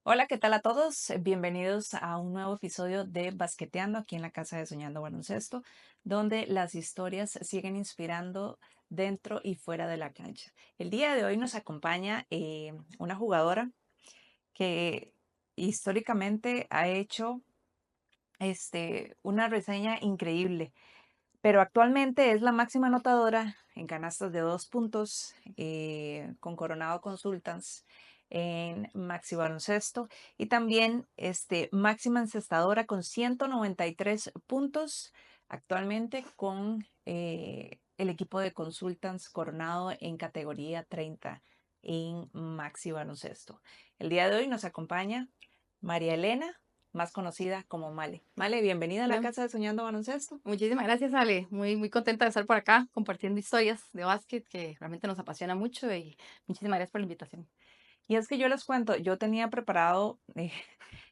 Hola, ¿qué tal a todos? Bienvenidos a un nuevo episodio de Basqueteando aquí en la Casa de Soñando Baloncesto, donde las historias siguen inspirando dentro y fuera de la cancha. El día de hoy nos acompaña una jugadora que históricamente ha hecho una reseña increíble, pero actualmente es la máxima anotadora en canastas de 2 puntos con Coronado Consultants en Maxi Baloncesto y también máxima encestadora con 193 puntos actualmente con el equipo de Consultants Coronado en categoría 30 en Maxi Baloncesto. El día de hoy nos acompaña María Elena, más conocida como Male. Male, bienvenida a la Hola, Casa de Soñando Baloncesto. muchísimas gracias, Ale. Muy contenta de estar por acá compartiendo historias de básquet que realmente nos apasiona mucho y muchísimas gracias por la invitación. Y es que yo les cuento, yo tenía preparado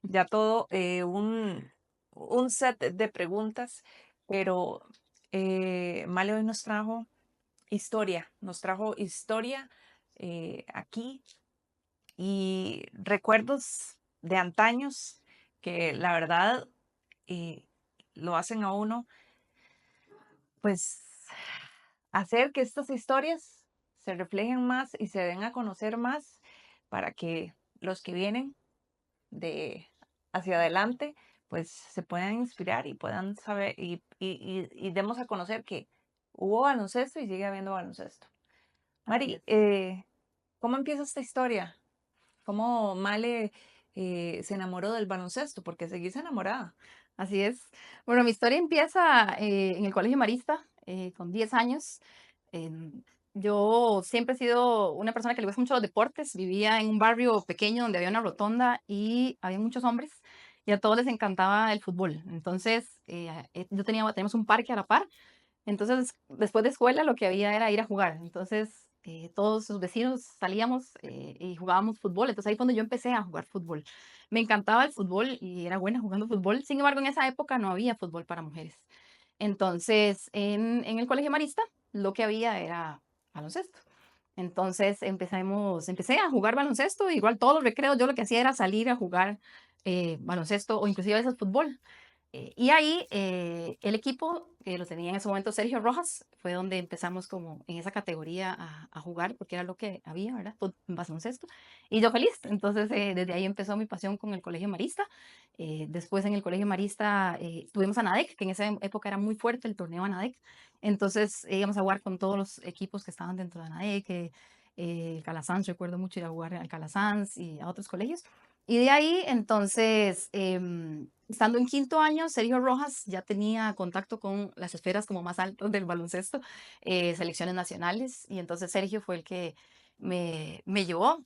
ya todo un set de preguntas, pero Male hoy nos trajo historia aquí y recuerdos de antaños que la verdad eh, lo hacen a uno, pues, hacer que estas historias se reflejen más y se den a conocer más para que los que vienen de hacia adelante, pues se puedan inspirar y puedan saber y demos a conocer que hubo baloncesto y sigue habiendo baloncesto. Así Mari, es. ¿cómo empieza esta historia? ¿Cómo Male se enamoró del baloncesto? Porque seguís enamorada. Así es. Bueno, mi historia empieza en el Colegio Marista, con 10 años. Yo siempre he sido una persona que le gusta mucho los deportes. Vivía en un barrio pequeño donde había una rotonda y había muchos hombres y a todos les encantaba el fútbol. Entonces, teníamos un parque a la par. Entonces, después de escuela, lo que había era ir a jugar. Entonces, todos sus vecinos salíamos, y jugábamos fútbol. Entonces, ahí fue donde yo empecé a jugar fútbol. Me encantaba el fútbol y era buena jugando fútbol. Sin embargo, en esa época no había fútbol para mujeres. Entonces, en el colegio marista, lo que había era baloncesto. Entonces, empecé a jugar baloncesto. Igual todos los recreos, yo lo que hacía era salir a jugar baloncesto o inclusive a veces fútbol. Y ahí, el equipo que lo tenía en ese momento Sergio Rojas, fue donde empezamos como en esa categoría a jugar, porque era lo que había, ¿verdad? Baloncesto. Y yo feliz. Entonces, desde ahí empezó mi pasión con el Colegio Marista. Después en el Colegio Marista tuvimos a ANADEC, que en esa época era muy fuerte el torneo ANADEC. Entonces íbamos a jugar con todos los equipos que estaban dentro de ANADEC, el Calasanz, recuerdo mucho ir a jugar al Calasanz y a otros colegios. Y de ahí, entonces, estando en quinto año, Sergio Rojas ya tenía contacto con las esferas como más altas del baloncesto, selecciones nacionales, y entonces Sergio fue el que me llevó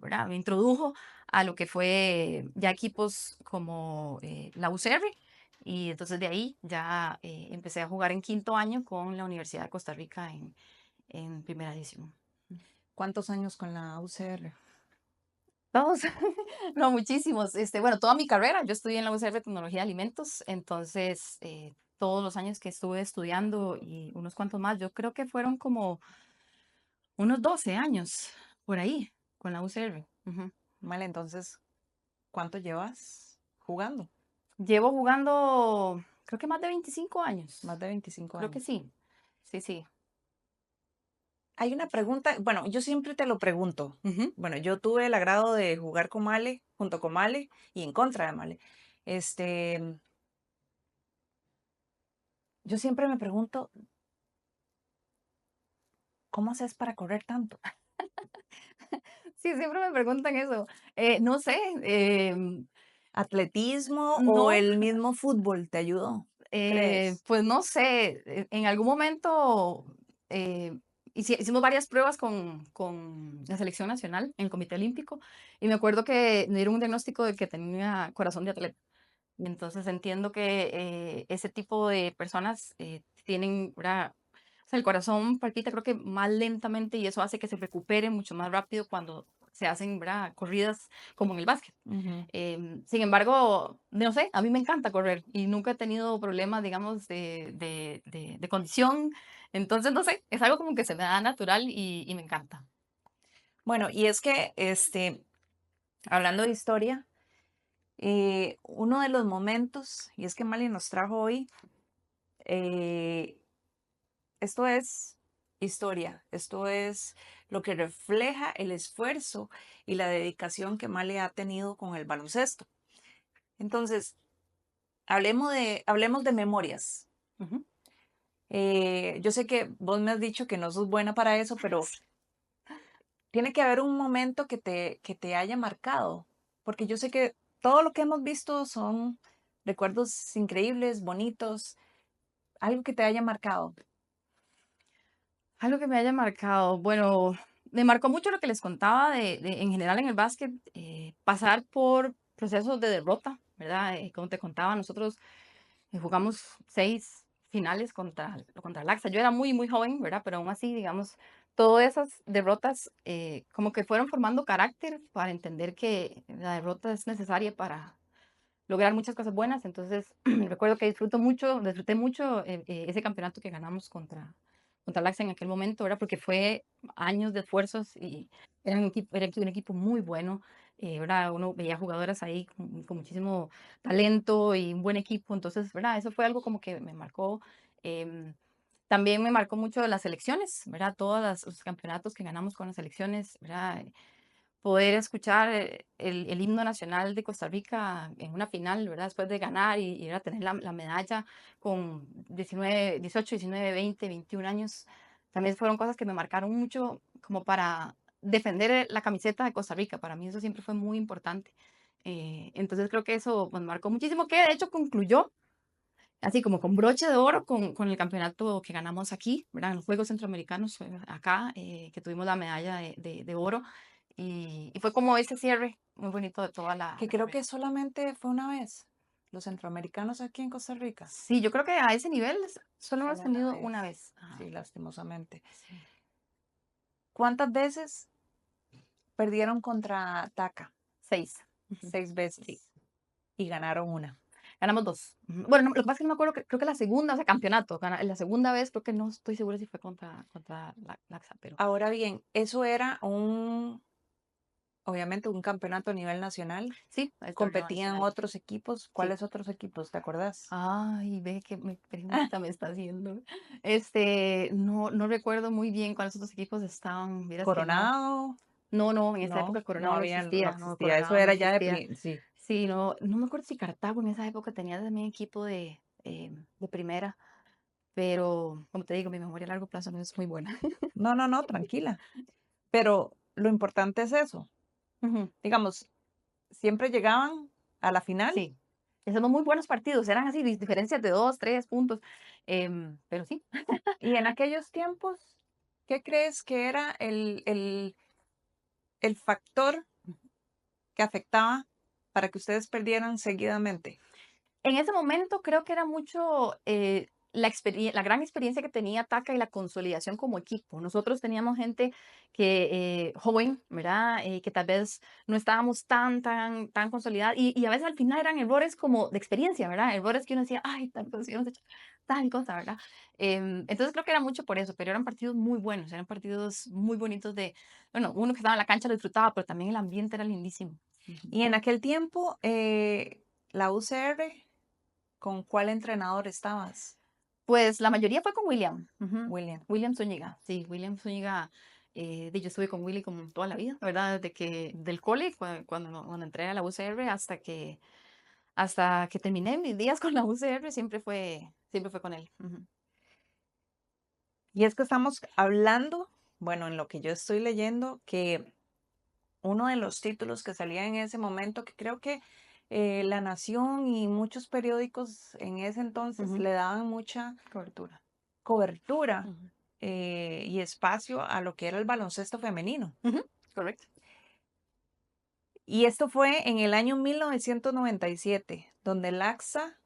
¿verdad? Me introdujo a lo que fue ya equipos como la UCR, y entonces de ahí ya empecé a jugar en quinto año con la Universidad de Costa Rica en primera edición. ¿Cuántos años con la UCR? Todos, no, muchísimos. Bueno, toda mi carrera, yo estudié en la UCR Tecnología de Alimentos, entonces todos los años que estuve estudiando y unos cuantos más, yo creo que fueron como unos 12 años por ahí con la UCR. Ujú. Vale, entonces, ¿cuánto llevas jugando? Llevo jugando, creo que más de 25 años. Más de 25 Creo que años. sí. Sí, sí. Hay una pregunta, bueno, yo siempre te lo pregunto. Ujú. Bueno, yo tuve el agrado de jugar con Male, junto con Male y en contra de Male. Este, yo siempre me pregunto, ¿cómo haces para correr tanto? Sí, siempre me preguntan eso. No sé, ¿Atletismo o no. el mismo fútbol te ayudó? ¿Crees? Pues no sé, en algún momento hicimos varias pruebas con la selección nacional, en el Comité Olímpico, y me acuerdo que me dieron un diagnóstico de que tenía corazón de atleta. Y entonces entiendo que ese tipo de personas tienen, ¿verdad? O sea, el corazón palpita creo que más lentamente y eso hace que se recupere mucho más rápido cuando se hacen, ¿verdad? Corridas como en el básquet. Ujú. Sin embargo, no sé, a mí me encanta correr y nunca he tenido problemas, digamos, de condición. Entonces, no sé, es algo como que se me da natural y me encanta. Bueno, y es que Hablando de historia, uno de los momentos, y es que Mali nos trajo hoy, eh, esto es historia, esto es lo que refleja el esfuerzo y la dedicación que Mali ha tenido con el baloncesto. Entonces, hablemos de memorias. Ujú. Yo sé que vos me has dicho que no sos buena para eso, pero tiene que haber un momento que te haya marcado, porque yo sé que todo lo que hemos visto son recuerdos increíbles, bonitos, algo que te haya marcado. Algo que me haya marcado, bueno, me marcó mucho lo que les contaba en general en el básquet, pasar por procesos de derrota, ¿verdad? Como te contaba, nosotros jugamos 6 finales contra Laxa. Yo era muy, muy joven, ¿verdad? Pero aún así, digamos, todas esas derrotas, como que fueron formando carácter para entender que la derrota es necesaria para lograr muchas cosas buenas. Entonces, recuerdo que disfruté mucho, ese campeonato que ganamos contra Laxa en aquel momento, ¿verdad? Porque fue años de esfuerzos y era un equipo muy bueno, ¿verdad? Uno veía jugadoras ahí con muchísimo talento y un buen equipo. Entonces, ¿verdad? Eso fue algo como que me marcó. em, También me marcó mucho las selecciones, ¿verdad? Los campeonatos que ganamos con las selecciones, ¿verdad? Poder escuchar el himno nacional de Costa Rica en una final, ¿verdad? Después de ganar y era tener la medalla con 19, 18, 19, 20, 21 años, también fueron cosas que me marcaron mucho como para defender la camiseta de Costa Rica. Para mí eso siempre fue muy importante. Entonces creo que eso me marcó muchísimo, que de hecho concluyó así como con broche de oro con el campeonato que ganamos aquí, ¿verdad? En los Juegos Centroamericanos, acá, que tuvimos la medalla de oro. Y fue como ese cierre muy bonito de toda Que la creo carrera. que solamente fue una vez, los centroamericanos aquí en Costa Rica. Sí, yo creo que a ese nivel solo hemos Solo una tenido una vez. vez. Sí, Ajá, lastimosamente. sí, ¿Cuántas veces perdieron contra Taca? 6. Ujú, 6 sí, veces y ganaron una. ganamos 2. Ujú. Bueno, lo que pasa es que no me acuerdo, creo que la segunda, o sea, campeonato, la segunda vez creo que no estoy segura si fue contra la Laxa, pero Ahora bien, eso era obviamente un campeonato a nivel nacional. sí, el torneo Competían nacional, otros equipos. sí. ¿Cuáles otros equipos? ¿Te acordás? Ay, ve qué pregunta me está haciendo. No recuerdo muy bien cuáles otros equipos estaban, vieras que no. Coronado, No, no, en esa no, época no Coronado no había, no existía, no, existía. Eso Coronado no era ya existía. sí. Sí, no me acuerdo si Cartago en esa época tenía también equipo de primera, pero como te digo, mi memoria a largo plazo no es muy buena. No, no, no, tranquila. Pero lo importante es eso. Ujú, Digamos, siempre llegaban a la final sí, hicimos muy buenos partidos, eran así, diferencias de 2, 3 puntos, pero sí. y en aquellos tiempos, ¿qué crees que era el factor que afectaba para que ustedes perdieran seguidamente? En ese momento creo que era mucho, la gran experiencia que tenía Taka y la consolidación como equipo. Nosotros teníamos gente que, joven, ¿verdad? Que tal vez no estábamos tan consolidada y a veces al final eran errores como de experiencia, ¿verdad? Errores que uno decía: "Ay, tal cosa, hubiéramos hecho tal cosa", ¿verdad? Entonces creo que era mucho por eso, pero eran partidos muy buenos, eran partidos muy bonitos bueno, uno que estaba en la cancha lo disfrutaba, pero también el ambiente era lindísimo. Ujú. Y en aquel tiempo, la UCR, ¿con cuál entrenador estabas, Pues, la mayoría fue con William, ujú. William? William Zúñiga, sí, William Zúñiga, yo estuve con Willy como toda la vida, ¿verdad? Desde que del cole, cuando entré a la UCR hasta que terminé mis días con la UCR, siempre fue con él. Ujú, Y es que estamos hablando, bueno, en lo que yo estoy leyendo, que uno de los títulos que salía en ese momento, que creo que La Nación y muchos periódicos en ese entonces ujú, le daban mucha cobertura. cobertura Ujú, y espacio a lo que era el baloncesto femenino. ujú, correcto. Y esto fue en el año 1997, donde el AXA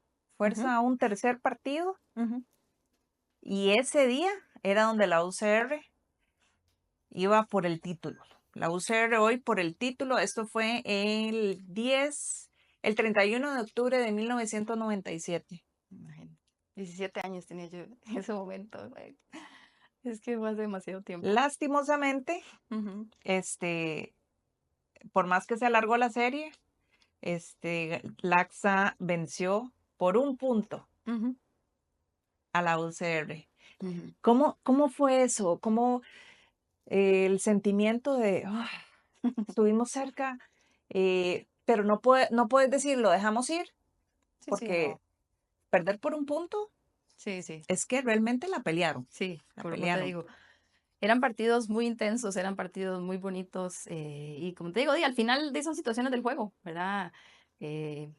Ujú, fuerza a un tercer partido ujú, y ese día era donde la UCR iba por el título. La UCR hoy por el título, esto fue el 31 de octubre de 1997. imagínate. 17 años tenía yo en ese momento, es que fue hace demasiado tiempo. Lastimosamente, Ujú, este, por más que se alargó la serie, Laxa venció por un punto Ujú, a la UCR. ujú. ¿Cómo fue eso? ¿Cómo el sentimiento de estuvimos cerca, pero no puedes decir lo dejamos ir? Sí, sí, Porque no. perder por un punto Sí, sí, es que realmente sí, la como te pelearon. digo. Eran partidos muy intensos, eran partidos muy bonitos, y como te digo, y al final de son situaciones del juego, ¿verdad?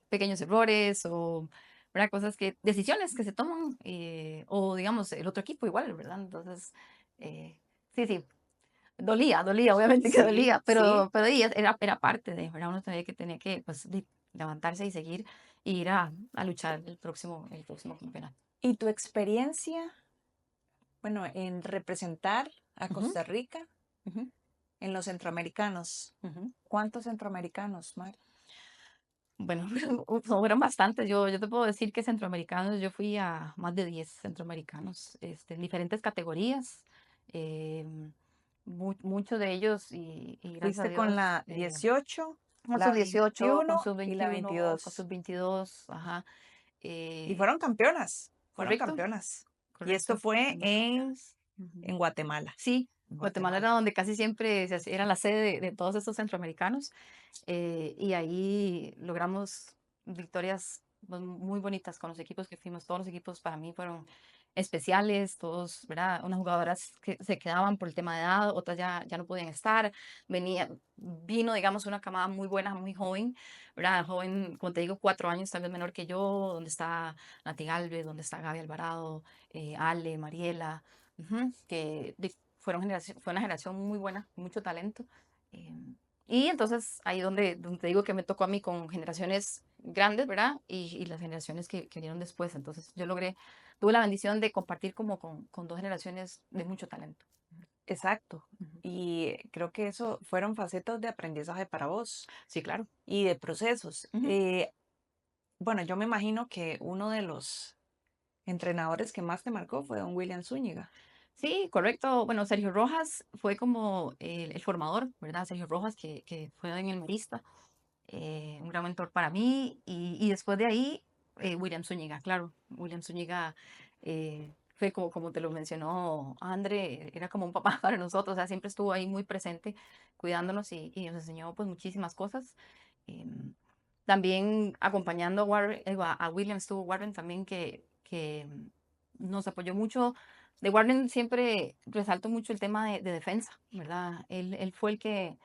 Pequeños errores o, ¿verdad? Cosas que, decisiones que se toman, o digamos, el otro equipo igual, ¿verdad? Entonces, eh, sí, sí, dolía, obviamente que Sí, dolía, sí. pero y era parte de, ¿verdad? Uno tenía que, pues, levantarse y seguir y ir a luchar el próximo campeonato. ¿Y tu experiencia, bueno, en representar a Ujú, Costa Rica ujú, en los centroamericanos? ujú. ¿Cuántos centroamericanos, Mar? Bueno, fueron bastantes. Yo te puedo decir que centroamericanos, yo fui a más de 10 centroamericanos, en diferentes categorías. Muchos de ellos, y gracias a Fuiste con Dios, la 18, con la sub-18, con 21 y la sub-21, con 22. sub-22, ajá. Y eh, fueron campeonas, fueron correcto, campeonas. Y esto correcto, fue fuimos campeones. Ujú. en Guatemala, Sí, en Guatemala Guatemala. era donde casi siempre era la sede de todos estos centroamericanos. Y ahí logramos victorias, pues, muy bonitas con los equipos que fuimos. Todos los equipos para mí fueron especiales, todos, ¿verdad? Unas jugadoras que se quedaban por el tema de edad, otras ya no podían estar. Vino, digamos, una camada muy buena, muy joven, ¿verdad? Joven, como te digo, 4 años tal vez menor que yo, donde está Nati Galvez, donde está Gaby Alvarado, Ale, Mariela, ujú, fue una generación muy buena, mucho talento. em, y entonces ahí donde te digo que me tocó a mí con generaciones grandes, ¿verdad? Y las generaciones que vinieron después. Entonces tuve la bendición de compartir como con dos generaciones de mucho talento. Exacto. Ujú. Y creo que eso fueron facetas de aprendizaje para vos Sí, claro. y de procesos. Ujú. Bueno, yo me imagino que uno de los entrenadores que más te marcó fue don William Zúñiga. Sí, correcto. Bueno, Sergio Rojas fue como el formador, ¿verdad? Sergio Rojas, que fue en el Marista, un gran mentor para mí. Y después de ahí, William Zúñiga, claro. William Zúñiga fue como te lo mencionó André, era como un papá para nosotros, o sea, siempre estuvo ahí muy presente, cuidándonos y nos enseñó pues muchísimas cosas. Em, También acompañando a William estuvo Warren también, que nos apoyó mucho. De Warren siempre resalto mucho el tema de defensa, ¿verdad? Él fue el que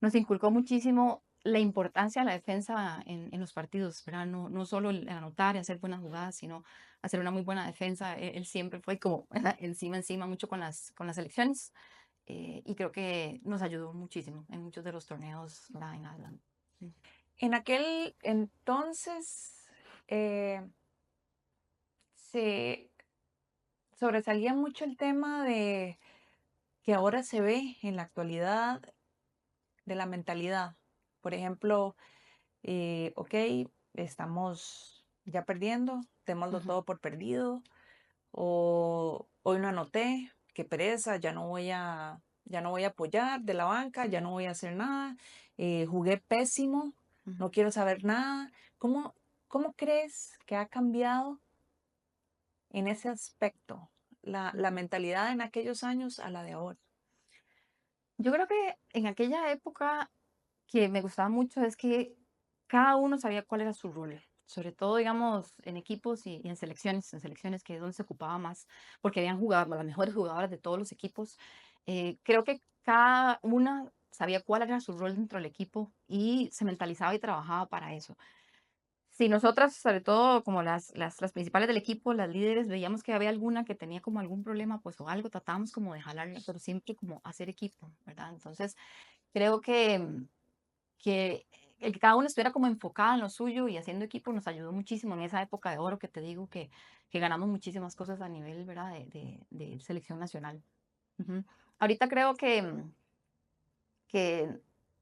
nos inculcó muchísimo la importancia de la defensa en los partidos, ¿verdad? No solo el anotar y hacer buenas jugadas, sino hacer una muy buena defensa. Él siempre fue como ¿verdad? Encima mucho con las selecciones, y creo que nos ayudó muchísimo en muchos de los torneos, ¿verdad? En adelante. Sí. En aquel entonces eh, se sobresalía mucho el tema de que ahora se ve en la actualidad de la mentalidad. Por ejemplo, ok, estamos ya perdiendo, démoslo Ujú, todo por perdido, o hoy no anoté, qué pereza, ya no voy a apoyar de la banca, ya no voy a hacer nada, jugué pésimo, ujú. no quiero saber nada. ¿Cómo, cómo crees que ha cambiado en ese aspecto la mentalidad en aquellos años a la de ahora? Yo creo que en aquella época que me gustaba mucho es que cada uno sabía cuál era su rol, sobre todo, digamos, en equipos y en selecciones que es donde se ocupaba más, porque habían jugado las mejores jugadoras de todos los equipos. Creo que cada una sabía cuál era su rol dentro del equipo y se mentalizaba y trabajaba para eso. Si nosotras, sobre todo como las principales del equipo, las líderes, veíamos que había alguna que tenía como algún problema, pues o algo, tratábamos como de jalarla, pero siempre como hacer equipo, ¿verdad? Entonces, creo que el que cada uno estuviera como enfocada en lo suyo y haciendo equipo nos ayudó muchísimo en esa época de oro que te digo que ganamos muchísimas cosas a nivel, ¿verdad? De selección nacional. Ujú. Ahorita creo que,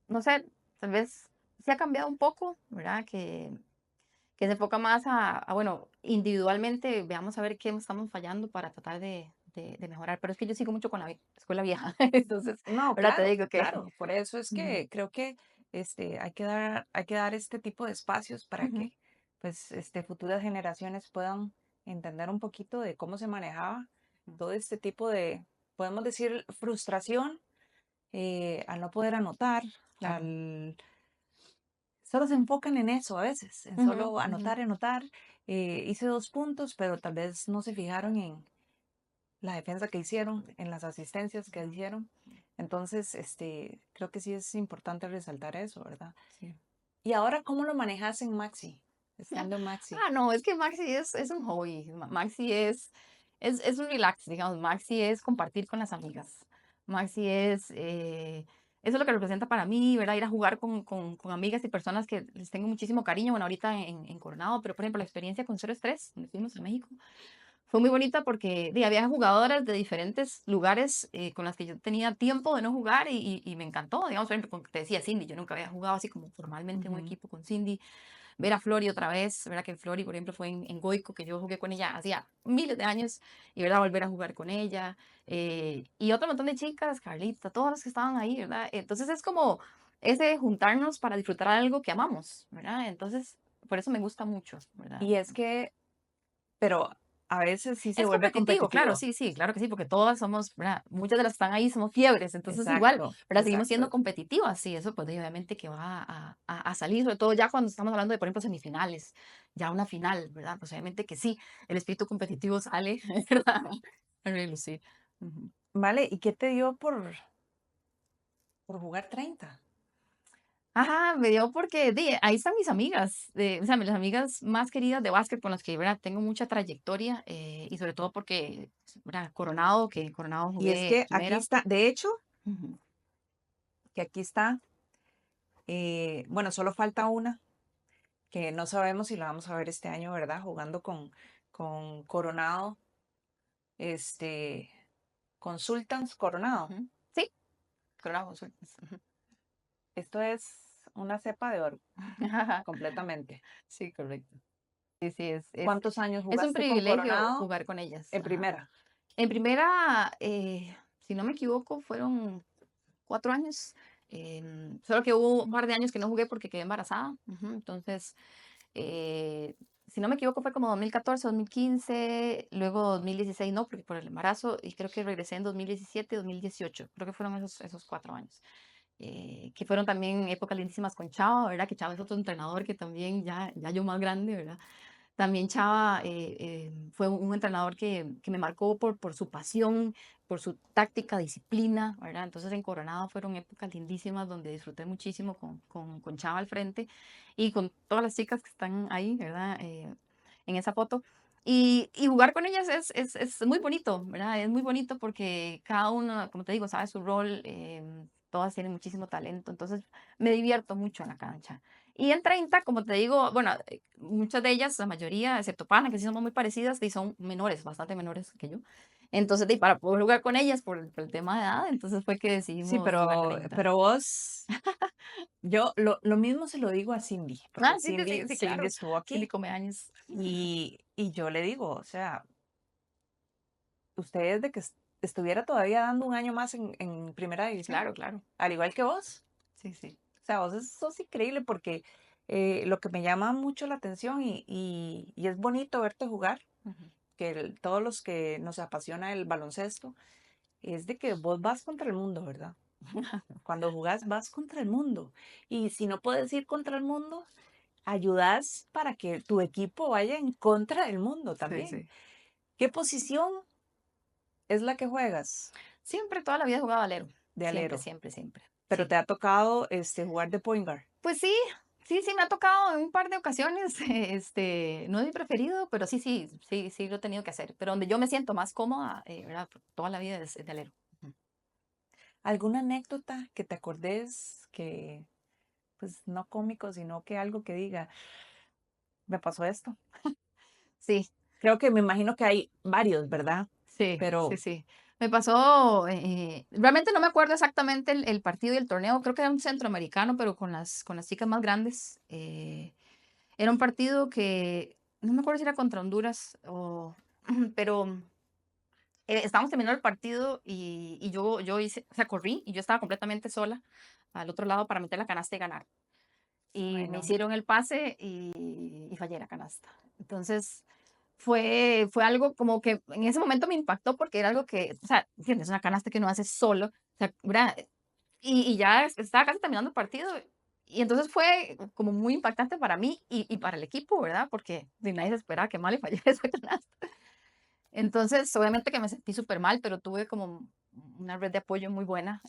no sé, tal vez se ha cambiado un poco, ¿verdad? Que se enfoca más bueno, individualmente veamos a ver qué estamos fallando para tratar de mejorar. Pero es que yo sigo mucho con la escuela vieja. Entonces, No, ¿verdad? Te claro, digo que... claro. Por eso es Ujú, que creo que hay que dar este tipo de espacios para Ujú, que pues futuras generaciones puedan entender un poquito de cómo se manejaba ujú, todo este tipo de, podemos decir, frustración al no poder anotar, claro. al solo se enfocan en eso a veces, en Ujú, solo ujú, anotar, anotar. Hice 2 puntos, pero tal vez no se fijaron en la defensa que hicieron, en las asistencias que ujú, hicieron. Entonces, creo que sí es importante resaltar eso, ¿verdad? sí. Y ahora, ¿cómo lo manejas en Maxi? Estando en Maxi. No, es que Maxi es un hobby. Maxi es un relax, digamos. Maxi es compartir con las amigas. Maxi eso es lo que representa para mí, ¿verdad? Ir a jugar con amigas y personas que les tengo muchísimo cariño. Bueno, ahorita en Coronado, pero por ejemplo, la experiencia con Cero Estrés, donde fuimos a México, fue muy bonita porque había jugadoras de diferentes lugares con las que yo tenía tiempo de no jugar y me encantó. Digamos, por ejemplo, como te decía Cindy, yo nunca había jugado así como formalmente en un Ujú. equipo con Cindy. Ver a Flori otra vez, ¿verdad? Que Flori, por ejemplo, fue en Goico, que yo jugué con ella hacía miles de años, y ¿verdad? Volver a jugar con ella. Y otro montón de chicas, Carlita, todas las que estaban ahí, ¿verdad? Entonces es como ese juntarnos para disfrutar algo que amamos, ¿verdad? Entonces, por eso me gusta mucho, ¿verdad? Y es que, pero a veces sí se Es vuelve competitivo, claro, competitivo. sí, sí, claro que sí, porque todas somos, ¿verdad? Muchas de las que están ahí somos fiebres, entonces igual, Exacto, ¿verdad? Seguimos siendo exacto. competitivas, sí, eso pues obviamente que va a salir, sobre todo ya cuando estamos hablando de, por ejemplo, semifinales, ya una final, ¿verdad? Pues obviamente que sí, el espíritu competitivo sale, ¿verdad? A relucir. Ujú. Vale, ¿y qué te dio por jugar 30? Ajá, me dio porque ahí están mis amigas, o sea, mis amigas más queridas de básquet con las que, ¿verdad? Tengo mucha trayectoria y sobre todo porque, ¿verdad? Coronado, que en Coronado Y es jugué que aquí primera. está, de hecho, Ujú, que aquí está, bueno, solo falta una, que no sabemos si la vamos a ver este año, ¿verdad? Jugando con Coronado, este, con Sultans Coronado. ujú. Sí, Coronado Consultants. Ujú. Esto es una cepa de oro, completamente. Sí, correcto. Sí, sí, ¿Cuántos años es un jugaste con privilegio Coronado jugar con ellas. en Ajá. primera? En primera, si no me equivoco, fueron 4 años. Solo que hubo un par de años que no jugué porque quedé embarazada. Ujú. Entonces, eh, si no me equivoco, fue como 2014, 2015, luego 2016, no, porque por el embarazo, y creo que regresé en 2017, 2018. Creo que fueron esos 4 años. Que fueron también épocas lindísimas con Chava, ¿verdad? Que Chava es otro entrenador que también ya yo más grande, ¿verdad? También Chava fue un entrenador que me marcó por su pasión, por su táctica, disciplina, ¿verdad? Entonces en Coronado fueron épocas lindísimas donde disfruté muchísimo con Chava al frente y con todas las chicas que están ahí, ¿verdad? En esa foto. Y jugar con ellas es muy bonito, ¿verdad? Es muy bonito porque cada uno, como te digo, sabe su rol, todas tienen muchísimo talento, entonces me divierto mucho en la cancha. Y en 30 como te digo, bueno, muchas de ellas, la mayoría, excepto Pana, que sí somos muy parecidas, y son menores, bastante menores que yo. Entonces, para poder jugar con ellas por el tema de edad, entonces fue que Sí, decidimos jugar 30. pero vos, yo lo mismo se lo digo a Cindy, porque Sí, sí, sí, sí, Cindy claro. estuvo Sí, aquí come años. y yo le digo, o sea, usted de que estuviera todavía dando un año más en primera división, Claro, claro. al igual que vos. Sí, sí. O sea, vos sos increíble porque lo que me llama mucho la atención y es bonito verte jugar, Ujú. que todos los que nos apasiona el baloncesto, es de que vos vas contra el mundo, ¿verdad? Cuando jugás vas contra el mundo. Y si no puedes ir contra el mundo, ayudas para que tu equipo vaya en contra del mundo Sí, también. sí. ¿Qué posición es la que juegas Siempre, toda la vida he jugado alero. de Siempre, alero? siempre, siempre. Pero Sí. te ha tocado jugar de point guard. Pues sí, sí, sí, me ha tocado en un par de ocasiones. No es mi preferido, pero sí, sí, sí, sí lo he tenido que hacer. Pero donde yo me siento más cómoda, ¿verdad? Toda la vida es de alero. Ujú. ¿Alguna anécdota que te acordes que, pues no cómico, sino que algo que diga, me pasó esto? Sí, Creo que me imagino que hay varios, ¿verdad? sí, sí, Pero sí. Me pasó, realmente no me acuerdo exactamente el partido y el torneo, creo que era un centroamericano, pero con las chicas más grandes. Era un partido que, no me acuerdo si era contra Honduras pero estábamos terminando el partido y yo hice, o sea, corrí y yo estaba completamente sola al otro lado para meter la canasta y ganar. Y me Bueno, hicieron el pase y fallé la canasta. Entonces, fue algo como que en ese momento me impactó porque era algo que, o sea, ¿entiendes? Una canasta que uno hace solo, o sea, ¿verdad? Y ya estaba casi terminando el partido, y entonces fue como muy impactante para mí y para el equipo, ¿verdad? Porque de nadie se esperaba que Male fallara esa canasta. Entonces, obviamente que me sentí súper mal, pero tuve como una red de apoyo muy buena.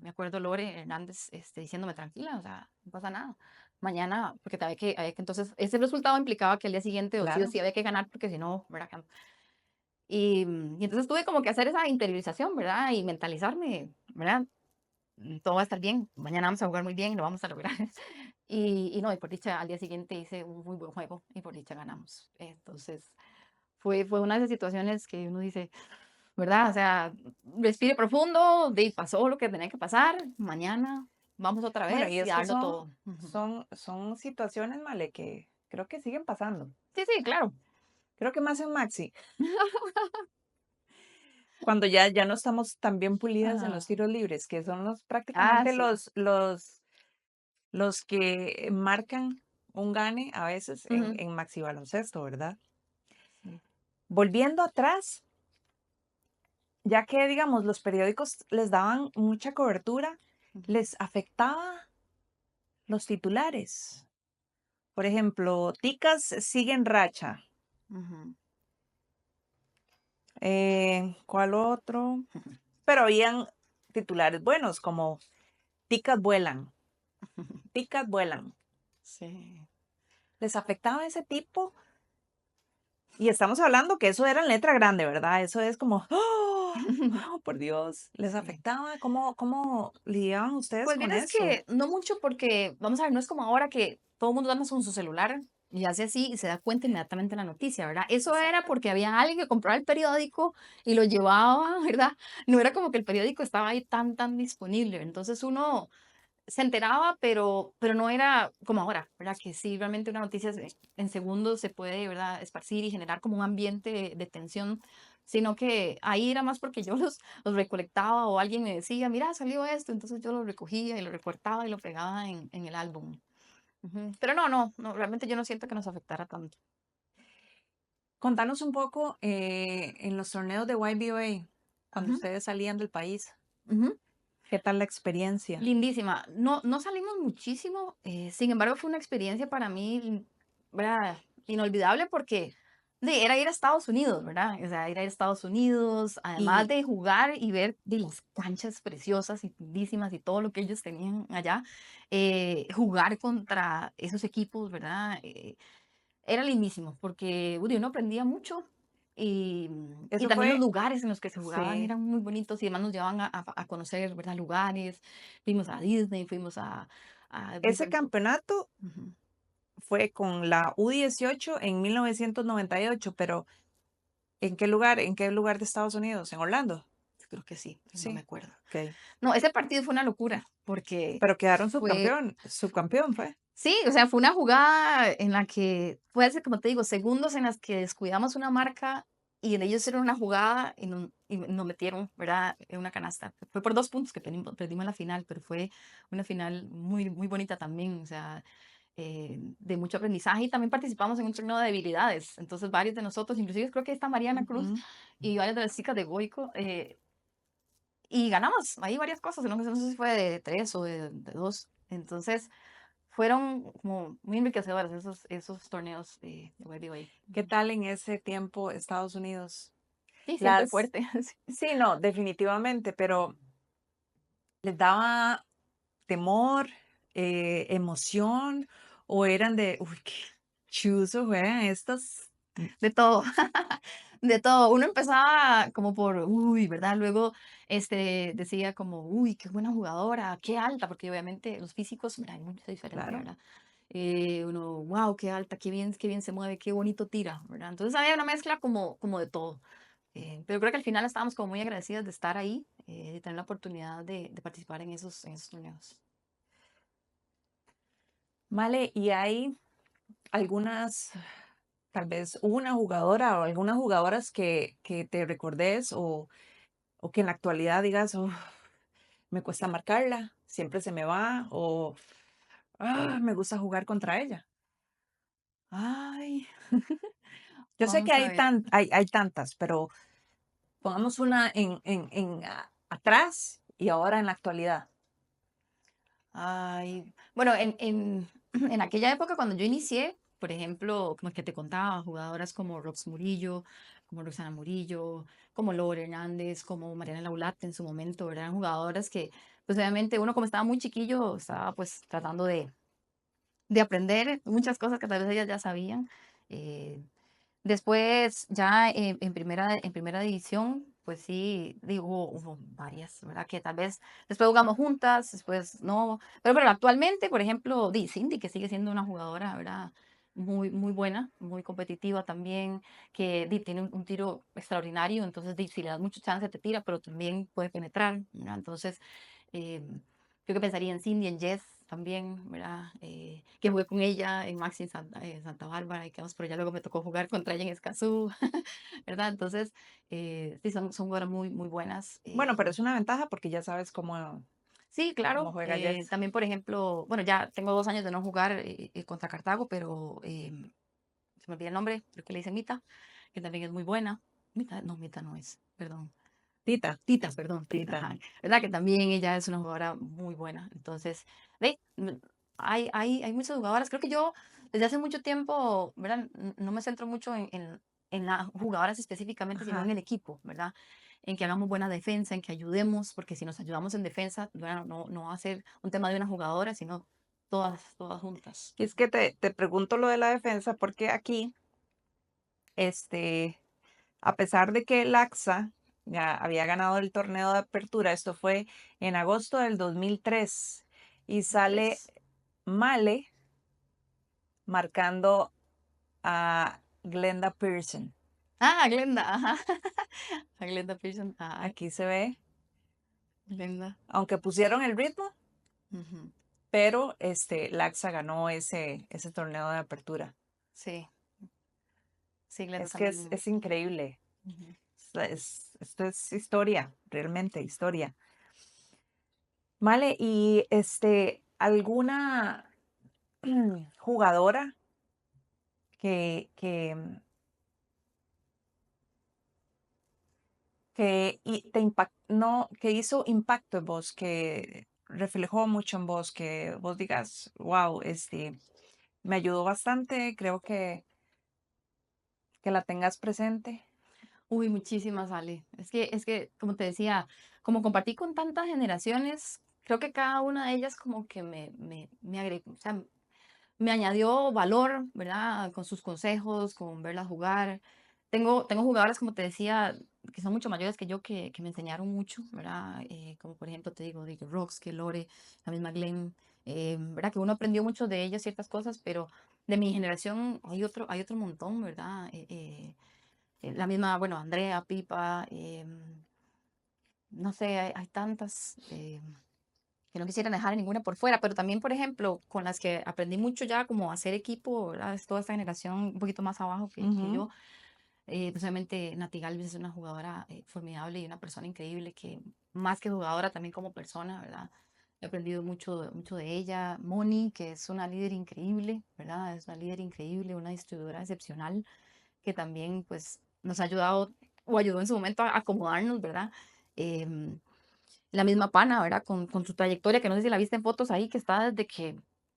Me acuerdo Lore Hernández, diciéndome: "Tranquila, o sea, no pasa nada. Mañana", porque había que entonces ese resultado implicaba que al día siguiente o claro. sí había que ganar, porque si no, ¿verdad? Y entonces tuve como que hacer esa interiorización, ¿verdad? Y mentalizarme, ¿verdad? Todo va a estar bien, mañana vamos a jugar muy bien y lo vamos a lograr. Y no, y por dicha, al día siguiente hice un muy buen juego y por dicha ganamos. Entonces, fue una de esas situaciones que uno dice, ¿verdad? O sea, respire profundo, de pasó lo que tenía que pasar, mañana vamos otra Bueno, y vez y a es que darlo todo. Ujú. son situaciones, Male, que creo que siguen pasando. Sí, sí, claro. Creo que más en Maxi, cuando ya no estamos tan bien pulidas en los Ajá. tiros libres, que son los Ah, prácticamente sí. los que marcan un gane a veces Ujú. en Maxi Baloncesto, ¿verdad? Sí. Volviendo atrás, ya que, digamos, los periódicos les daban mucha cobertura, Ujú, les afectaba los titulares. Por ejemplo, Ticas sigue en racha. ujú, ¿Cuál otro? Pero habían titulares buenos como Ticas vuelan, Ticas vuelan. sí. Les afectaba ese tipo y estamos hablando que eso era en letra grande, ¿verdad? Eso es como, ¡oh! ¡Oh, por Dios! ¿Les Sí. afectaba? ¿Cómo lidiaban ustedes Pues con vieras eso? que no mucho porque, vamos a ver, no es como ahora que todo el mundo anda con su celular y hace así y se da cuenta inmediatamente de la noticia, ¿verdad? Eso era Exacto. porque había alguien que compraba el periódico y lo llevaba, ¿verdad? No era como que el periódico estaba ahí tan disponible. Entonces uno se enteraba, pero no era como ahora, ¿verdad? Que sí, realmente una noticia en segundos se puede, ¿verdad? Esparcir y generar como un ambiente de tensión, sino que ahí era más porque yo los recolectaba o alguien me decía, mira, salió esto, entonces yo lo recogía y lo recortaba y lo pegaba en el álbum. Ujú. Pero no, realmente yo no siento que nos afectara tanto. Contanos un poco en los torneos de YBOA, cuando Ujú, ustedes salían del país, ujú. ¿qué tal la experiencia? Lindísima. No salimos muchísimo, sin embargo, fue una experiencia para mí, ¿verdad? Inolvidable porque era ir a Estados Unidos, ¿verdad? O sea, ir a Estados Unidos, además Y de jugar y ver de las canchas preciosas y lindísimas y todo lo que ellos tenían allá, jugar contra esos equipos, ¿verdad? Era lindísimo porque uno aprendía mucho y eso también los fue, lugares en los que se jugaban sí, eran muy bonitos y además nos llevaban a conocer, ¿verdad? Lugares, fuimos a Disney, fuimos a ese diferentes. campeonato Ujú. fue con la U18 en 1998, pero ¿en qué lugar de Estados Unidos? ¿En Orlando? Creo que sí, pero no me Sí, acuerdo. ok. No, ese partido fue una locura porque Pero quedaron fue, subcampeón fue. sí, o sea, fue una jugada en la que fue hace, como te digo, segundos en las que descuidamos una marca y en ellos hicieron una jugada y nos metieron, ¿verdad? En una canasta. Fue por 2 puntos que perdimos la final, pero fue una final muy bonita también, o sea, de mucho aprendizaje y también participamos en un torneo de habilidades. Entonces, varios de nosotros, inclusive creo que está Mariana Cruz Ujú. y varias de las chicas de Goico, y ganamos ahí varias cosas, no sé si fue de tres o de dos. Entonces, fueron como muy enriquecedores esos torneos de YBA. ¿Qué Ujú. tal en ese tiempo Estados Unidos? Sí, siempre Las, fuerte. Sí. sí, no, definitivamente, pero ¿les daba temor, emoción o eran de, uy, qué chuzo juegan estas? De todo, de todo. Uno empezaba como por, uy, ¿verdad? Luego, decía como, uy, qué buena jugadora, qué alta, porque obviamente los físicos, mira, hay mucha diferencia, Claro. ¿verdad? Uno, wow, qué alta, qué bien se mueve, qué bonito tira, ¿verdad? Entonces había una mezcla como de todo. Pero creo que al final estábamos como muy agradecidas de estar ahí, de tener la oportunidad de participar en esos torneos. Vale, y hay algunas, tal vez una jugadora o algunas jugadoras que te recordes o que en la actualidad digas, "Uf, me cuesta marcarla". siempre se me va o me gusta jugar contra ella. Ay, Yo sé que vamos a ver. hay tantas, pero pongamos una atrás y ahora en la actualidad. Ay, bueno, en aquella época cuando yo inicié, por ejemplo, como que te contaba, jugadoras como Rox Murillo, como Roxana Murillo, como Lore Hernández, como Mariana Laulate en su momento, ¿verdad? Eran jugadoras que, pues obviamente uno como estaba muy chiquillo, estaba pues tratando de aprender muchas cosas que tal vez ellas ya sabían. eh, Después, ya en primera división, pues sí, digo, hubo varias, ¿verdad? Que tal vez después jugamos juntas, después no. Pero actualmente, por ejemplo, Cindy, que sigue siendo una jugadora, ¿verdad? Muy, muy buena, muy competitiva también, que tiene un tiro extraordinario, entonces si le das mucho chance te tira, pero también puede penetrar, ¿verdad? Entonces, eh, yo que pensaría en Cindy, en Jess también, ¿verdad? Que jugué con ella en Maxi Santa Bárbara y quedamos, pero ya luego me tocó jugar contra ella en Escazú, ¿verdad? Entonces, sí, son jugadoras muy, muy buenas. Bueno, pero es una ventaja porque ya sabes Sí, cómo claro. juega Jess. También, por ejemplo, bueno, ya tengo 2 años de no jugar contra Cartago, pero se me olvida el nombre, creo que le dicen Mita, que también es muy buena. Mita no es, perdón. Tita, Tita, perdón, Tita, Tita. ajá, ¿verdad? Que también ella es una jugadora muy buena. Entonces, hay muchas jugadoras. Creo que yo desde hace mucho tiempo, ¿verdad? No me centro mucho en las jugadoras específicamente, sino en Ajá. el equipo, ¿verdad? En que hagamos buena defensa, en que ayudemos, porque si nos ayudamos en defensa, bueno, no va a ser un tema de una jugadora, sino todas juntas. Y es que te pregunto lo de la defensa porque aquí, este, a pesar de que el AXA ya había ganado el torneo de apertura, esto fue en agosto del 2003, y sale Tres. Male marcando a Glenda Pearson. Ah, Glenda, ajá. A Glenda Pearson, ah, Aquí se ve, Glenda. aunque pusieron el ritmo, Ujú. pero Laxa ganó ese torneo de apertura. Sí, sí, Glenda Es que también. es increíble. Ujú. Esto es historia, realmente historia. Vale, y ¿alguna jugadora que no, que hizo impacto en vos, que reflejó mucho en vos, que vos digas, wow, me ayudó bastante, creo que la tengas presente? Uy, muchísimas, Ale. Es que, como te decía, como compartí con tantas generaciones, creo que cada una de ellas como que me agregó, o sea, me añadió valor, ¿verdad? Con sus consejos, con verlas jugar. Tengo jugadoras, como te decía, que son mucho mayores que yo, que me enseñaron mucho, ¿verdad? Como por ejemplo, te digo, de Rox, que Lore, la misma Glenn, ¿verdad? Que uno aprendió mucho de ellas ciertas cosas, pero de mi generación hay otro montón, ¿verdad? La misma, bueno, Andrea, Pipa, no sé, hay tantas que no quisiera dejar ninguna por fuera, pero también, por ejemplo, con las que aprendí mucho ya como a hacer equipo, ¿verdad? Es toda esta generación un poquito más abajo que Ujú. yo. Pues obviamente Nati Galvez es una jugadora formidable y una persona increíble que más que jugadora también como persona, ¿verdad? He aprendido mucho, mucho de ella. Moni, que es una líder increíble, ¿verdad? Es una líder increíble, una distribuidora excepcional que también pues nos ha ayudado o ayudó en su momento a acomodarnos, ¿verdad? Em, la misma Pana, ¿verdad? Con su trayectoria, que no sé si la viste en fotos ahí, que está desde que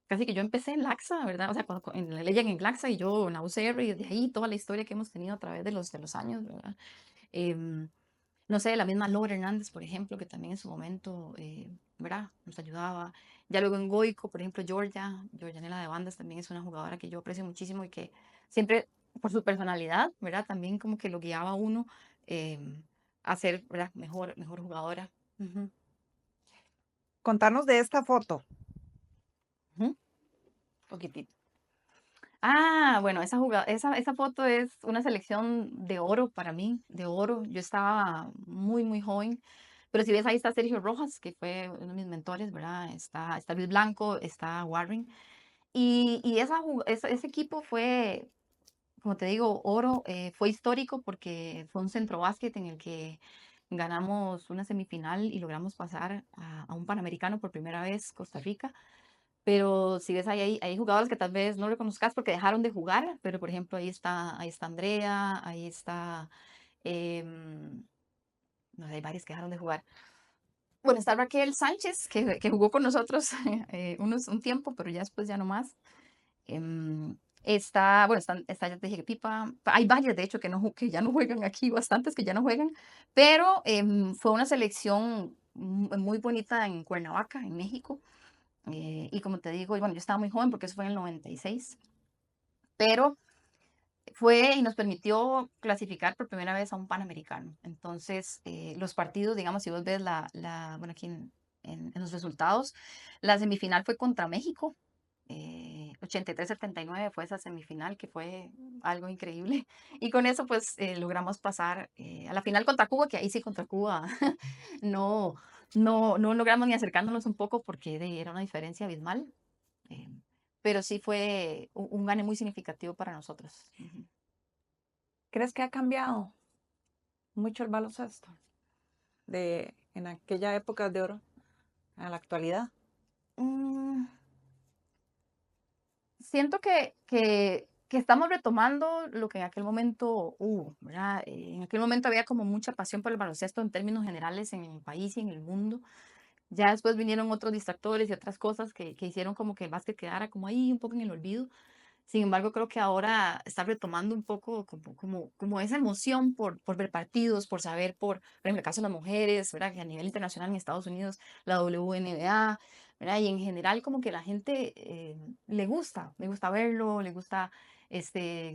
casi que yo empecé en Laxa, ¿verdad? O sea, en la Legend en Laxa y yo en la UCR, y desde ahí toda la historia que hemos tenido a través de los años, ¿verdad? Em, no sé, la misma Laura Hernández, por ejemplo, que también en su momento, ¿verdad? Nos ayudaba. Ya luego en Goico, por ejemplo, Georgianela de Bandas también es una jugadora que yo aprecio muchísimo y que siempre, por su personalidad, ¿verdad? También como que lo guiaba a uno a ser, ¿verdad? Mejor jugadora. Ujú, Contarnos de esta foto, ujú. poquitito. Bueno, esa foto es una selección de oro para mí, de oro. Yo estaba muy, muy joven, pero si ves ahí está Sergio Rojas, que fue uno de mis mentores, ¿verdad? Está Luis Blanco, está Warren. Y ese equipo fue, como te digo, oro, fue histórico porque fue un centro básquet en el que ganamos una semifinal y logramos pasar a un Panamericano por primera vez, Costa Rica. Pero si ves, hay jugadores que tal vez no reconozcas porque dejaron de jugar, pero por ejemplo, ahí está Andrea, ahí está, em, no sé, hay varios que dejaron de jugar. Bueno, está Raquel Sánchez, que jugó con nosotros un tiempo, pero ya después ya no más. Está, bueno, está, ya te dije que Pipa, hay varias de hecho que, no, que ya no juegan aquí, bastantes que ya no juegan, pero fue una selección muy bonita en Cuernavaca, en México. Y como te digo, y bueno, yo estaba muy joven porque eso fue en el 96, pero fue y nos permitió clasificar por primera vez a un Panamericano. Entonces, los partidos, digamos, si vos ves bueno, aquí en los resultados, la semifinal fue contra México. 83-79 fue esa semifinal que fue algo increíble. Y con eso, pues, logramos pasar a la final contra Cuba, que ahí sí contra Cuba no, no logramos ni acercándonos un poco porque era una diferencia abismal. eh, pero sí fue un gane muy significativo para nosotros. Ujú. ¿Crees que ha cambiado mucho el baloncesto de en aquella época de oro a la actualidad? Mm, siento que estamos retomando lo que en aquel momento hubo, ¿verdad? En aquel momento había como mucha pasión por el baloncesto en términos generales en el país y en el mundo. Ya después vinieron otros distractores y otras cosas que hicieron como que el básquet quedara como ahí un poco en el olvido. Sin embargo, creo que ahora está retomando un poco como esa emoción por ver partidos, por saber, por ejemplo, el caso de las mujeres, ¿verdad? Que a nivel internacional en Estados Unidos, la WNBA, ¿verdad? Y en general como que la gente le gusta verlo, le gusta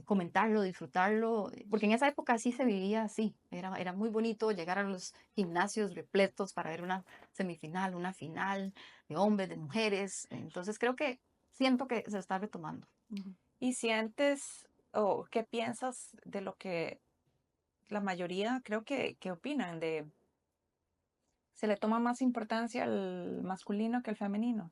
comentarlo, disfrutarlo, porque en esa época sí se vivía así, era muy bonito llegar a los gimnasios repletos para ver una semifinal, una final de hombres, de mujeres, entonces creo que siento que se está retomando. Ujú. ¿Y sientes o qué piensas de lo que la mayoría creo que opinan de se le toma más importancia al masculino que al femenino?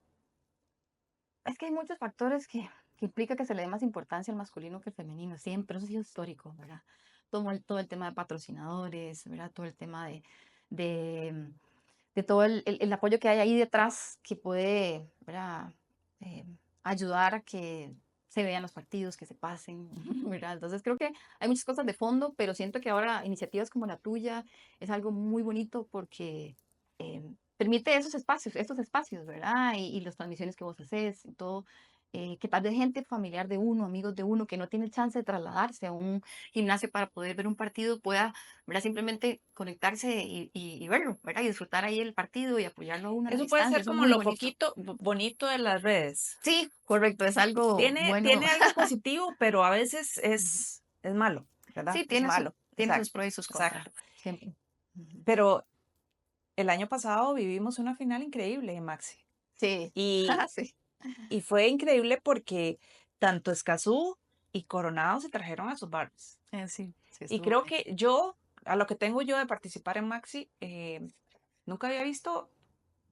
Es que hay muchos factores que implica que se le dé más importancia al masculino que al femenino, siempre, eso ha sido histórico, ¿verdad? Todo el tema de patrocinadores, ¿verdad? Todo el tema de, de todo el apoyo que hay ahí detrás que puede, ¿verdad? Eh, ayudar a que se vean los partidos, que se pasen, ¿verdad? Entonces creo que hay muchas cosas de fondo, pero siento que ahora iniciativas como la tuya es algo muy bonito porque permite esos espacios, ¿verdad? Y las transmisiones que vos haces y todo, que tal vez gente familiar de uno, amigos de uno, que no tiene chance de trasladarse a un gimnasio para poder ver un partido, pueda, ¿verdad? Simplemente conectarse y verlo, ¿verdad? Y disfrutar ahí el partido y apoyarlo a uno a la Eso puede distancia, ser eso es como muy lo bonito. poquito bonito de las redes. Sí, correcto, es algo bueno. Tiene algo positivo, pero a veces Ujú. es malo, ¿verdad? Sí, Es malo. tiene sus Exacto, pros y sus exacto. contras, siempre. Ujú. Pero el año pasado vivimos una final increíble, Maxi. Sí, Y, sí. y fue increíble porque tanto Escazú y Coronado se trajeron a sus barrios. Sí, sí, Y estuvo creo bonito. que yo, a lo que tengo yo de participar en Maxi, nunca había visto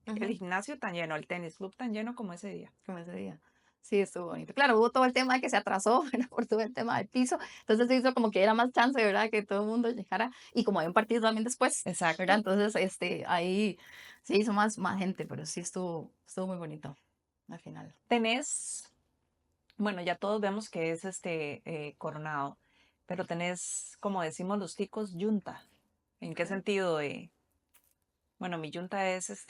el Ujú. gimnasio tan lleno, el tenis club tan lleno como ese día. Como ese día. Sí, estuvo bonito. Claro, hubo todo el tema de que se atrasó, ¿verdad? Por todo el tema del piso. Entonces se hizo como que era más chance, ¿verdad? Que todo el mundo llegara. Y como hay un partido también después, ¿verdad? Exacto. Entonces, ahí se hizo más gente, pero sí estuvo muy bonito al final. Tenés, bueno, ya todos vemos que es Coronado, pero tenés, como decimos los ticos, yunta. ¿En qué Ok. sentido? Bueno, mi yunta es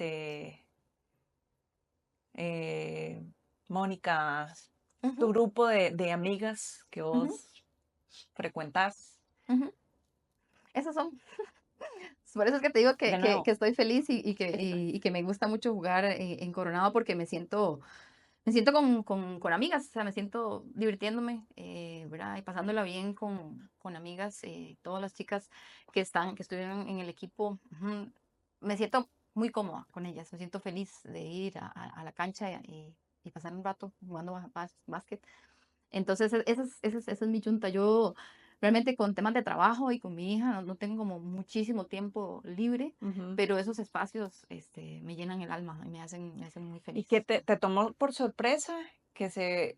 eh, Mónica, tu Ujú, grupo de amigas que ujú, vos frecuentás. ujú. Esos son. Por eso es que te digo De que nuevo, estoy feliz y que me gusta mucho jugar en Coronado porque me siento con amigas, o sea, me siento divirtiéndome, ¿verdad? Y pasándola bien con amigas, todas las chicas que estuvieron en el equipo, ujú, me siento muy cómoda con ellas, me siento feliz de ir a la cancha y pasar un rato jugando básquet. Entonces, esa es mi yunta. Yo realmente con temas de trabajo y con mi hija no tengo como muchísimo tiempo libre, ujú. pero esos espacios me llenan el alma y me hacen muy ¿Y qué feliz. te tomó por sorpresa que se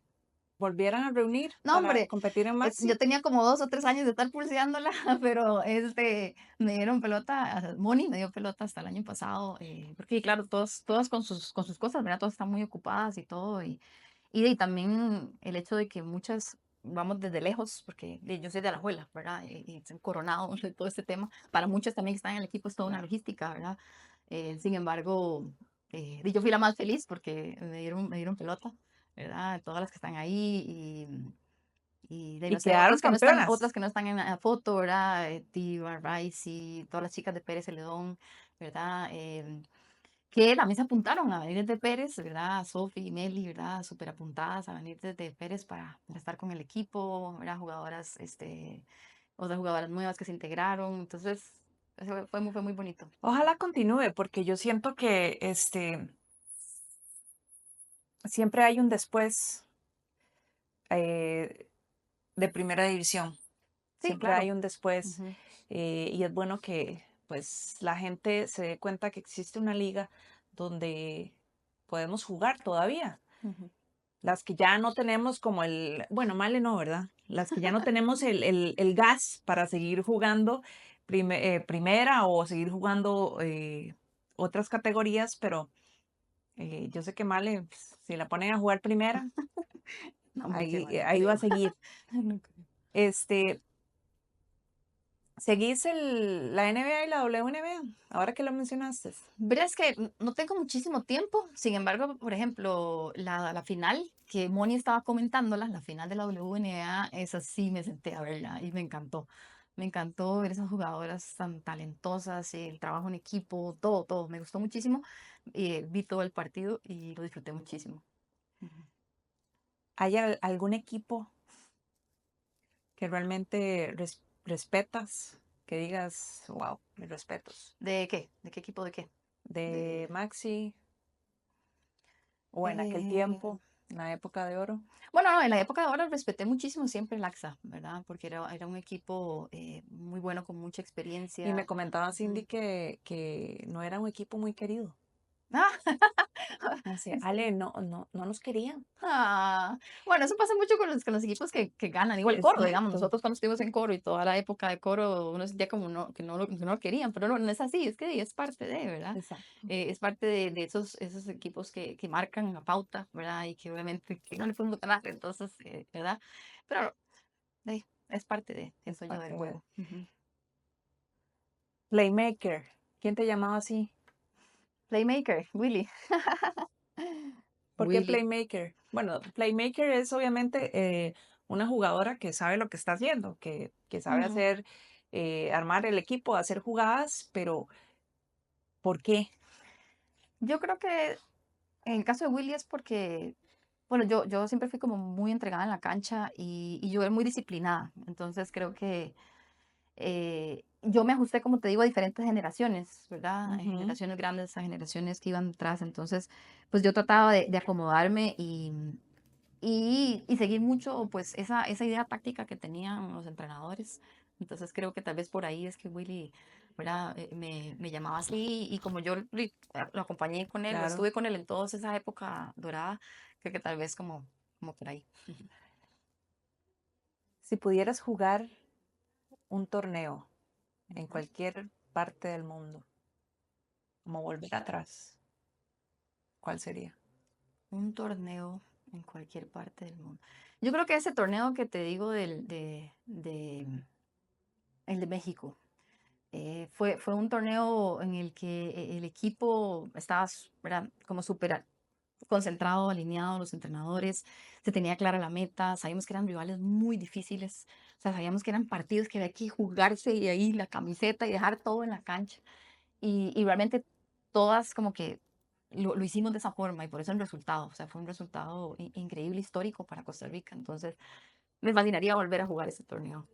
volvieran a reunir No, para hombre, competir en yo Maxi. tenía como 2 o 3 años de estar pulseándola, pero, me dieron pelota, Moni me dio pelota hasta el año pasado, porque claro, todas con sus cosas, ¿verdad? Todas están muy ocupadas y todo, y también el hecho de que muchas vamos desde lejos, porque yo soy de Alajuela, ¿verdad? Y es Coronado, de todo este tema. Para muchas también que están en el equipo es toda una Claro. logística, ¿verdad? Sin embargo, yo fui la más feliz porque me dieron pelota, ¿verdad? Todas las que están ahí y de Y no sé, quedaron otras campeonas. que no están en la foto, ¿verdad? Diva, Raisi, todas las chicas de Pérez Celedón, ¿verdad? Que también se apuntaron a venir desde Pérez, ¿verdad? Sofi y Meli, ¿verdad? Súper apuntadas a venir desde Pérez para estar con el equipo, ¿verdad? Jugadoras, otras jugadoras nuevas que se integraron. Entonces, eso fue muy bonito. Ojalá continúe, porque yo siento que siempre hay un después eh, de primera división. Sí, Siempre hay claro. un después Ujú, y es bueno que pues la gente se dé cuenta que existe una liga donde podemos jugar todavía. ujú. Las que ya no tenemos como bueno, Male no, ¿verdad? Las que ya no tenemos el gas para seguir jugando primera o seguir jugando otras categorías, pero yo sé que Male, pues, si la ponen a jugar primera, No, hombre, qué ahí, va, no ahí va creo. a seguir. No creo. Este, ¿Seguís la NBA y la WNBA? Ahora que lo mencionaste. Verás que no tengo muchísimo tiempo, sin embargo, por ejemplo, la final que Moni estaba comentándola, la final de la WNBA, esa sí me senté a verla y me encantó. Me encantó ver esas jugadoras tan talentosas, el trabajo en equipo, todo, todo. Me gustó muchísimo. Vi todo el partido y lo disfruté muchísimo. Ujú. ¿Hay algún equipo que realmente respetas? Que digas, wow, mis respetos. ¿De qué? ¿De qué equipo de qué? De De, Maxi o en aquel eh, tiempo, en la época de oro. Bueno, no, en la época de ahora respeté muchísimo siempre el AXA, ¿verdad? Porque era un equipo muy bueno, con mucha Y me experiencia. comentaba Cindy Ujú. que no era un equipo muy querido. Ah, Me decía, sí. Ale, no nos querían. Ah, bueno, eso pasa mucho con los equipos que ganan. Igual Coro, digamos, Exacto. nosotros cuando estuvimos en Coro y toda la época de Coro, uno sentía como que no lo querían, pero no, no es así, es que es parte de, ¿verdad? Exacto. Es parte de esos equipos que marcan la pauta, ¿verdad? Y que obviamente que no le podemos ganar, entonces, ¿verdad? Pero es parte de, Es pienso yo, del parte de... juego. Ujú. Playmaker. ¿Quién te llamaba así? Playmaker, Willy. ¿Por qué Willy. Playmaker? Bueno, Playmaker es obviamente una jugadora que sabe lo que está haciendo, que sabe Ujú. hacer, armar el equipo, hacer jugadas, pero ¿por qué? Yo creo que en el caso de Willy es porque, bueno, yo siempre fui como muy entregada en la cancha y yo era muy disciplinada. Entonces creo que yo me ajusté, como te digo, a diferentes generaciones, ¿verdad? A Ujú. generaciones grandes, a generaciones que iban atrás. Entonces, pues yo trataba de acomodarme y seguir mucho, pues, esa idea táctica que tenían los entrenadores. Entonces, creo que tal vez por ahí es que Willy, ¿verdad? Me llamaba así y como yo lo acompañé con él, o Claro. estuve con él en toda esa época dorada, creo que tal vez como por ahí. Si pudieras jugar un torneo en Ujú. cualquier parte del mundo, como volver atrás, ¿cuál sería? Un torneo en cualquier parte del mundo. Yo creo que ese torneo que te digo el de México, fue un torneo en el que el equipo estaba, ¿verdad? Como súper concentrado, alineado, los entrenadores, se tenía clara la meta, sabíamos que eran rivales muy difíciles, o sea, sabíamos que eran partidos que había que jugarse y ahí la camiseta y dejar todo en la cancha. Y realmente todas como que lo hicimos de esa forma y por eso el resultado, o sea, fue un resultado increíble, histórico para Costa Rica. Entonces, me fascinaría volver a jugar ese torneo,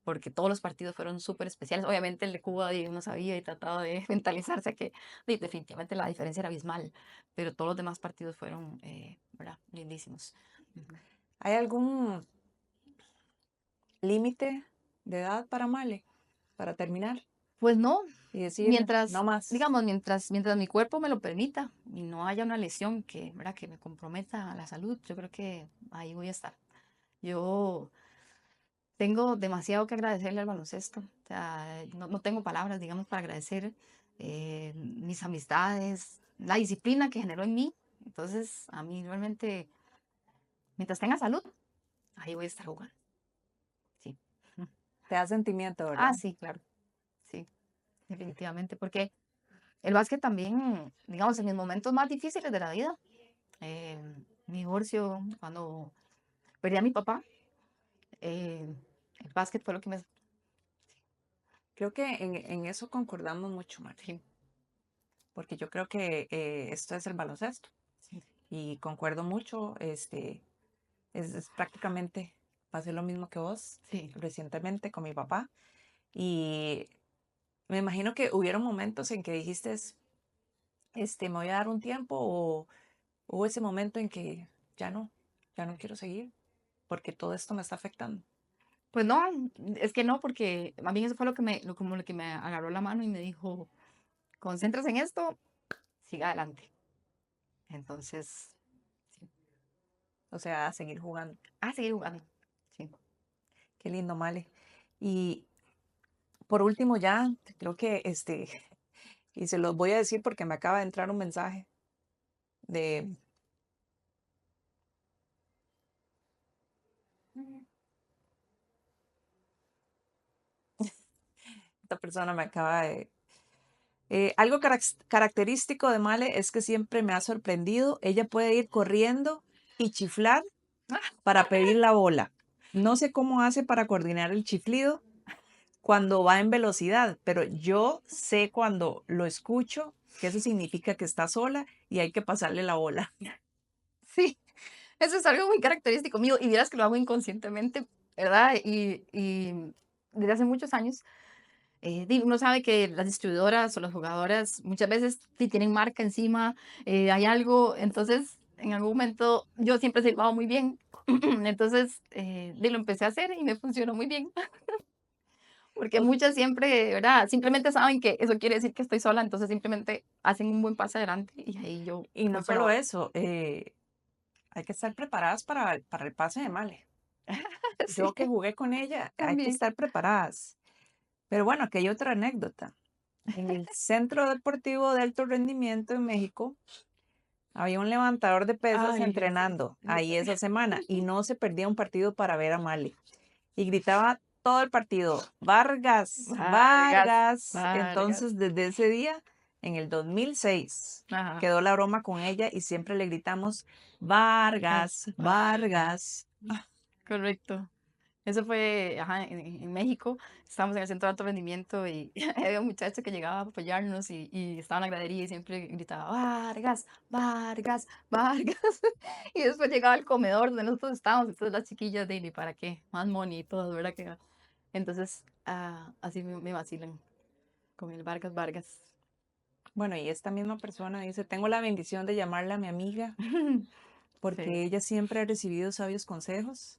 porque todos los partidos fueron súper especiales. Obviamente el de Cuba uno sabía y trataba de mentalizarse que definitivamente la diferencia era abismal, pero todos los demás partidos fueron, ¿verdad? Lindísimos. Ujú. ¿Hay algún límite de edad para Male? Para terminar. Pues no, y decir, no mientras, más? digamos, mientras mi cuerpo me lo permita y no haya una lesión que, ¿verdad? Que me comprometa la salud, yo creo que ahí voy a estar. Yo tengo demasiado que agradecerle al baloncesto. O sea, no tengo palabras, digamos, para agradecer mis amistades, la disciplina que generó en mí. Entonces, a mí realmente, mientras tenga salud, ahí voy a estar jugando. Sí. Te da sentimiento, Ah, ¿verdad? sí, claro. Sí, definitivamente. Porque el básquet también, digamos, en mis momentos más difíciles de la vida, eh, mi divorcio, cuando perdí a mi papá, eh, el básquet fue lo que me... Creo que en eso concordamos mucho, Mari, Sí, porque yo creo que esto es el baloncesto sí, y concuerdo mucho, es prácticamente, pasé lo mismo que vos sí. recientemente con mi papá y me imagino que hubieron momentos en que dijiste, me voy a dar un tiempo o hubo ese momento en que ya no, ya no quiero seguir porque todo esto me está afectando. Pues no, es que no, porque a mí eso fue lo que como lo que me agarró la mano y me dijo, concéntrese en esto, siga adelante. Entonces, sí. O sea, a seguir jugando. Seguir jugando. Sí. Qué lindo, Male. Y por último ya, creo que y se los voy a decir porque me acaba de entrar un mensaje de esta persona me acaba de... algo característico de Male es que siempre me ha sorprendido. Ella puede ir corriendo y chiflar para pedir la bola. No sé cómo hace para coordinar el chiflido cuando va en velocidad, pero yo sé cuando lo escucho que eso significa que está sola y hay que pasarle la bola. Sí, eso es algo muy característico mío y vieras que lo hago inconscientemente, ¿verdad? Y desde hace muchos años, uno sabe que las distribuidoras o las jugadoras muchas veces sí tienen marca encima, hay algo, entonces en algún momento yo siempre he silbado muy bien, entonces lo empecé a hacer y me funcionó muy bien. Porque O- muchas siempre, ¿verdad? Simplemente saben que eso quiere decir que estoy sola, entonces simplemente hacen un buen paso adelante y ahí yo Y no voy por la solo bola. eso, hay que estar preparadas para el pase de Male. Sí, Yo que jugué con ella, hay que también. estar preparadas. Pero bueno, aquí hay otra anécdota. En el Centro Deportivo de Alto Rendimiento en México, había un levantador de pesas Ay, Dios. entrenando ahí esa semana y no se perdía un partido para ver a Male. Y gritaba todo el partido, Vargas, Vargas, Vargas. Vargas. Entonces, desde ese día, en el 2006, Ajá, quedó la broma con ella y siempre le gritamos, Vargas, Vargas, Vargas. Vargas. Correcto. Eso fue, ajá, en México. Estábamos en el centro de alto rendimiento y había un muchacho que llegaba a apoyarnos y estaba en la gradería y siempre gritaba, Vargas, Vargas, Vargas. Y después llegaba al comedor donde nosotros estábamos, entonces las chiquillas de, ¿y para qué? Más money y todo, ¿verdad? Entonces, así me vacilan con el Vargas, Vargas. Bueno, y esta misma persona dice, tengo la bendición de llamarla mi amiga Sí, porque ella siempre ha recibido sabios consejos,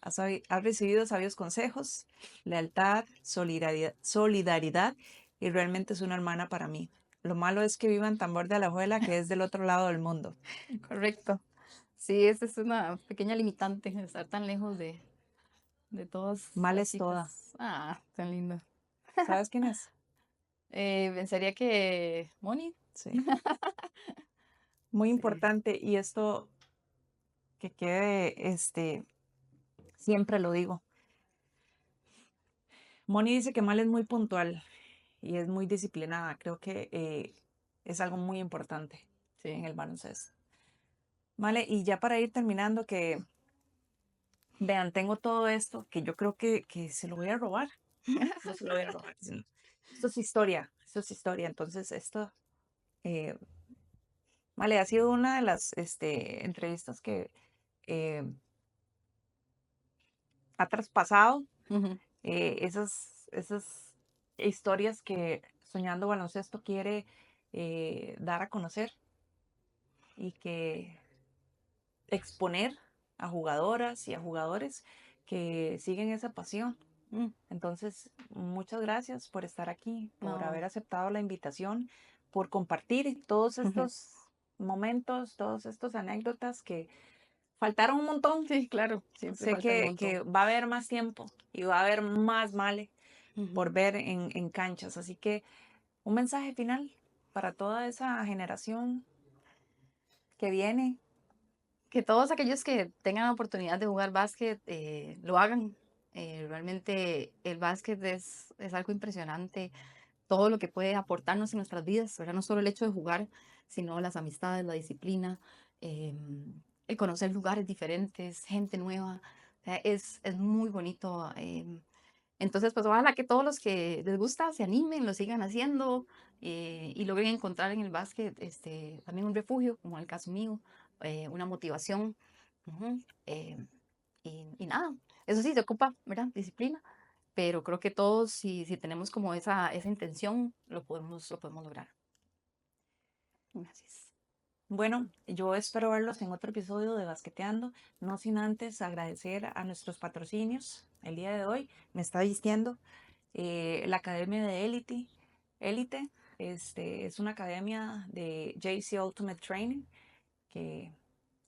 ha recibido sabios consejos, lealtad, solidaridad y realmente es una hermana para mí. Lo malo es que viva en Tambor de Alajuela, que es del otro lado del mundo. correcto. Sí, esa es una pequeña limitante, estar tan lejos de todas Mal las es toda. chicas. Tan lindo. ¿Sabes quién es? Pensaría que Moni. Sí. Muy Sí. importante y esto que quede, siempre lo digo. Moni dice que Mal es muy puntual y es muy disciplinada. Creo que es algo muy importante en Sí. el baloncesto. Vale, y ya para ir terminando, que vean, tengo todo esto que yo creo que se lo voy a robar. No se lo voy a robar. Esto es historia, esto es historia. Entonces, esto, eh, vale, ha sido una de las entrevistas que eh, ha traspasado Ujú. esas historias que Soñando Baloncesto quiere dar a conocer y que exponer a jugadoras y a jugadores que siguen esa pasión. Mm, Entonces, muchas gracias por estar aquí, por no. haber aceptado la invitación, por compartir todos estos momentos, todos estos anécdotas que faltaron un montón. Sí, claro, siempre Sé faltan un que montón. va a haber más tiempo y va a haber más Male por Ujú. ver en canchas. Así que un mensaje final para toda esa generación que viene. Que todos aquellos que tengan la oportunidad de jugar básquet, lo hagan. Realmente el básquet es algo impresionante, todo lo que puede aportarnos en nuestras vidas, ¿verdad? No solo el hecho de jugar, sino las amistades, la disciplina, el conocer lugares diferentes, gente nueva. O sea, es muy bonito. Entonces, pues ojalá que todos los que les gusta se animen, lo sigan haciendo, y logren encontrar en el básquet también un refugio, como en el caso mío, una motivación. Ujú, y nada, eso sí, se ocupa, ¿verdad? Disciplina, pero creo que todos, si tenemos como esa intención, lo podemos lograr. Gracias. Bueno, yo espero verlos en otro episodio de Basqueteando, no sin antes agradecer a nuestros patrocinios. El día de hoy me está diciendo la Academia de Élite, es una academia de JC Ultimate Training que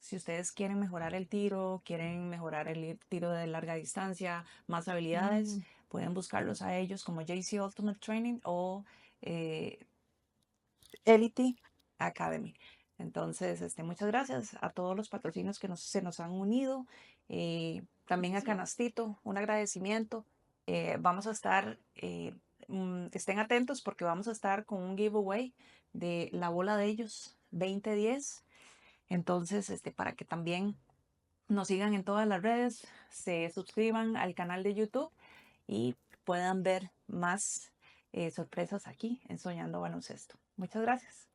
si ustedes quieren mejorar el tiro, quieren mejorar el tiro de larga distancia, más habilidades, Mm, pueden buscarlos a ellos como JC Ultimate Training o eh, Elite Academy. Entonces, muchas gracias a todos los patrocinios que se nos han unido. También a Canastito, un agradecimiento. Vamos a estar, estén atentos porque vamos a estar con un giveaway de la bola de ellos 2010. Entonces, para que también nos sigan en todas las redes, se suscriban al canal de YouTube y puedan ver más sorpresas aquí en Soñando Baloncesto. Muchas gracias.